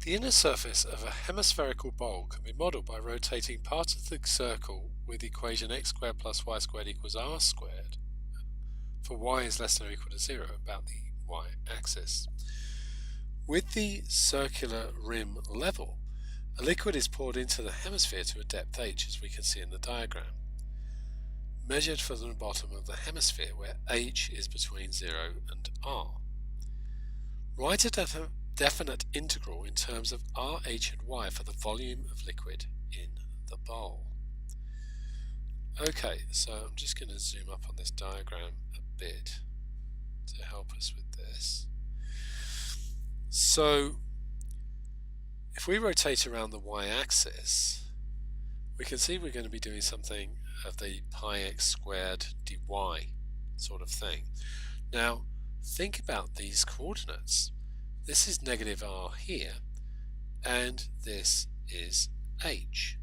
The inner surface of a hemispherical bowl can be modelled by rotating part of the circle with the equation x squared plus y squared equals r squared for y is less than or equal to 0 about the y-axis. With the circular rim level, a liquid is poured into the hemisphere to a depth h, as we can see in the diagram, measured from the bottom of the hemisphere where h is between 0 and r. Write a definite integral in terms of r, h and y for the volume of liquid in the bowl. Okay, so I'm just going to zoom up on this diagram a bit to help us with this. So if we rotate around the y-axis, we can see we're going to be doing something of the pi x squared dy sort of thing. Now think about these coordinates. This is negative r here, and this is h.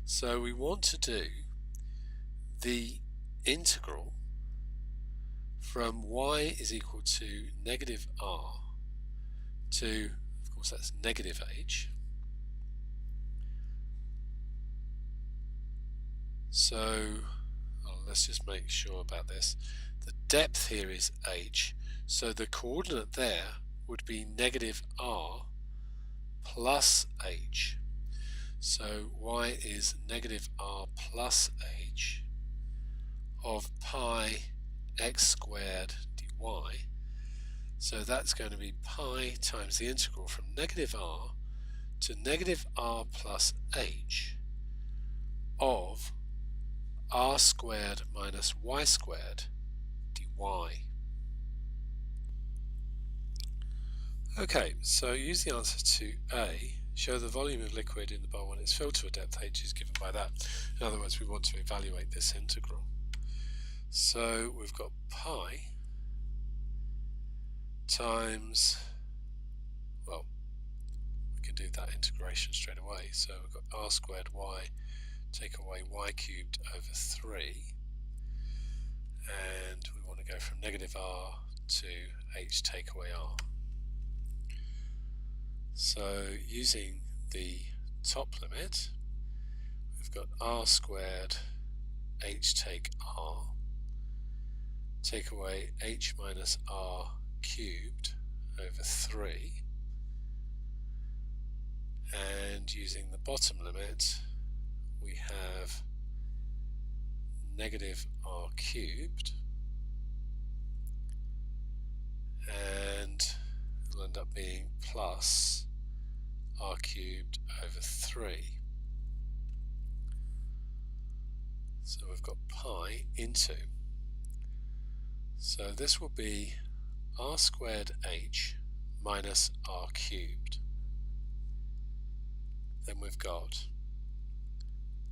So we want to do the integral from y is equal to negative r to, of course that's negative h. So let's just make sure about this. The depth here is h, so the coordinate there would be negative r plus h. So y is negative r plus h of pi x squared dy. So that's going to be pi times the integral from negative r to negative r plus h of r squared minus y squared dy. Okay, so use the answer to A. Show the volume of liquid in the bowl when it's filled to a depth h is given by that. In other words, we want to evaluate this integral. So we've got pi times, well, we can do that integration straight away. So we've got r squared y, take away y cubed over 3, and we want to go from negative r to h take away r. So using the top limit, we've got r squared h take r, take away h minus r cubed over 3, and using the bottom limit we have negative r cubed, and it'll end up being plus r cubed over 3. So we've got pi into, so this will be r squared h minus r cubed. Then we've got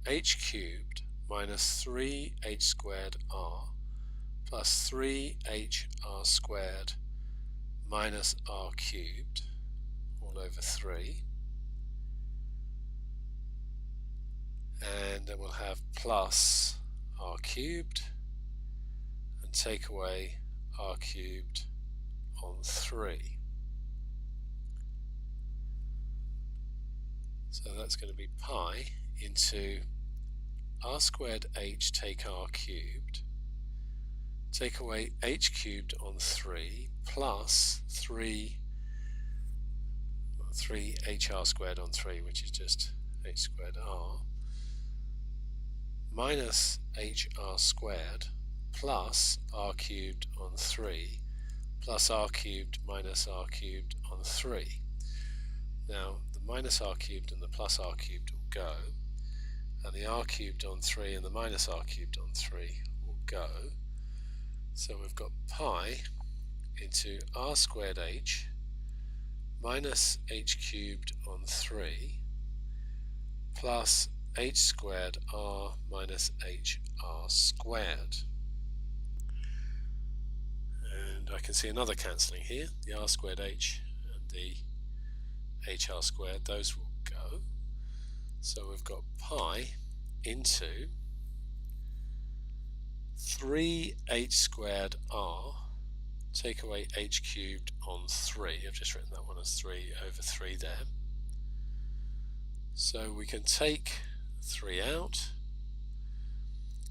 h cubed minus 3h squared r plus 3h r squared minus r cubed all over 3, and then we'll have plus r cubed and take away r cubed on 3. So that's going to be pi into r squared h take r cubed, take away h cubed on 3 plus 3hr squared on 3, which is just h squared r, minus hr squared plus r cubed on 3 plus r cubed minus r cubed on 3. Now the minus r cubed and the plus r cubed will go, and the r cubed on 3 and the minus r cubed on 3 will go. So we've got pi into r squared h minus h cubed on 3 plus h squared r minus hr squared. And I can see another cancelling here, the r squared h and the hr squared, those will go. So we've got pi into 3h squared r take away h cubed on 3. I've just written that one as 3 over 3 there. So we can take 3 out,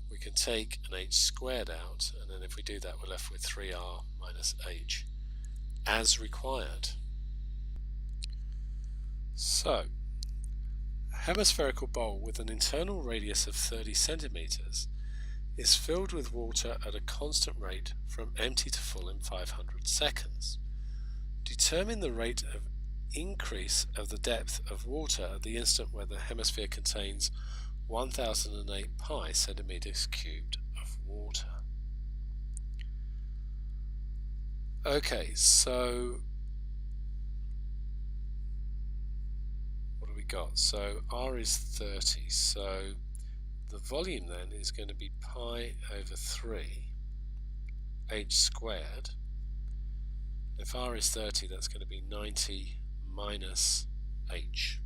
we can take an h squared out, and then if we do that we're left with 3r minus h as required. So, a hemispherical bowl with an internal radius of 30 centimeters is filled with water at a constant rate from empty to full in 500 seconds. Determine the rate of increase of the depth of water at the instant where the hemisphere contains 1008 pi centimeters cubed of water. Okay, so what do we got? So R is 30, so the volume then is going to be pi over 3 h squared. If R is 30, that's going to be 90 minus h.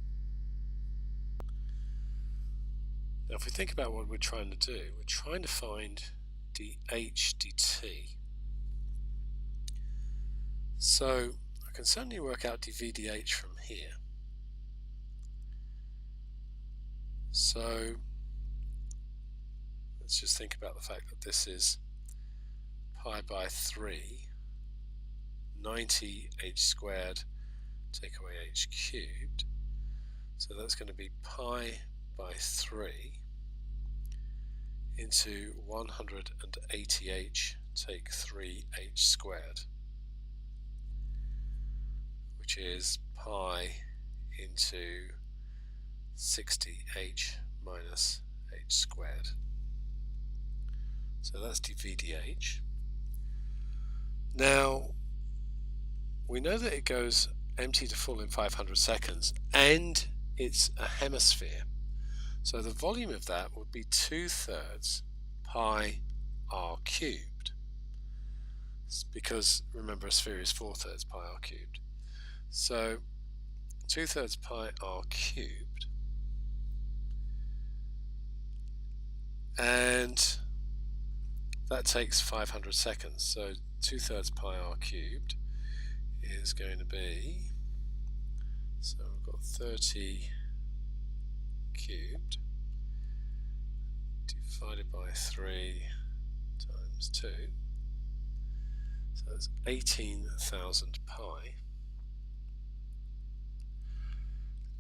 Now if we think about what we're trying to do, we're trying to find dh dt. So I can certainly work out dv dh from here. So let's just think about the fact that this is pi by 3, 90 h squared, take away h cubed. So that's going to be pi by 3 into 180h, take 3h squared, which is pi into 60h minus h squared. So that's dv dh. Now we know that it goes empty to full in 500 seconds and it's a hemisphere, so the volume of that would be 2/3 pi r cubed, because remember a sphere is 4/3 pi r cubed. So 2/3 pi r cubed, and that takes 500 seconds, so 2/3 pi r cubed is going to be, so we've got 30 cubed divided by 3 times 2, so that's 18,000 pi,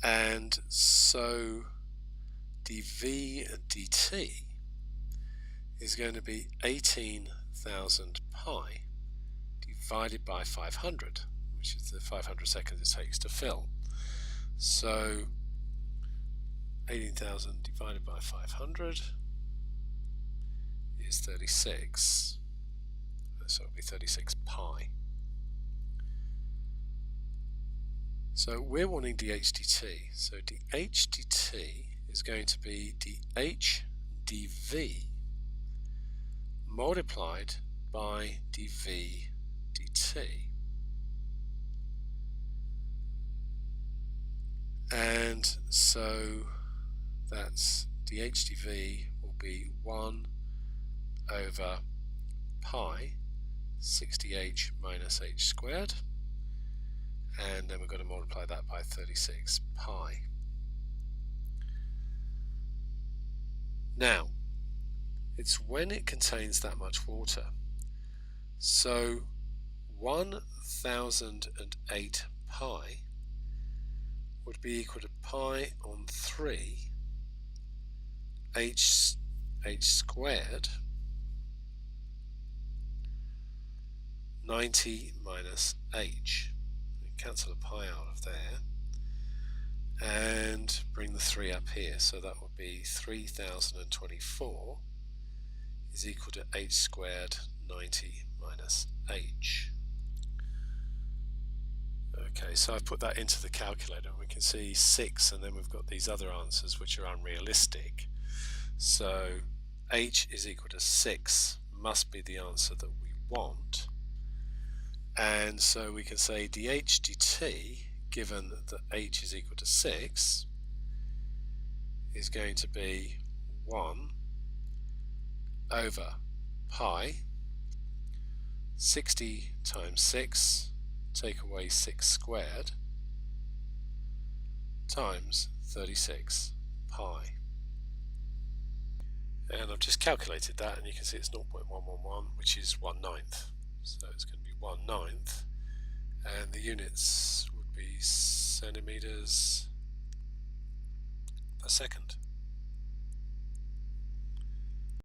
and so dv dt is going to be 18,000 pi divided by 500, which is the 500 seconds it takes to fill. So 18,000 divided by 500 is 36, so it'll be 36 pi. So we're wanting dh dt, so dh dt is going to be dh dv multiplied by dv dt, and so that's dh dv will be 1 over pi 60h minus h squared, and then we're going to multiply that by 36 pi. Now it's when it contains that much water, so 1008 pi would be equal to pi on 3 h squared 90 minus h. Cancel a pi out of there and bring the 3 up here, so that would be 3024 is equal to h squared 90 minus h. Okay, so I've put that into the calculator and we can see 6, and then we've got these other answers which are unrealistic. So h is equal to 6 must be the answer that we want, and so we can say dh dt, given that h is equal to 6, is going to be 1 over pi 60 times 6, take away 6 squared, times 36 pi. And I've just calculated that, and you can see it's 0.111, which is 1/9. So it's going to be 1/9, and the units would be centimeters per second.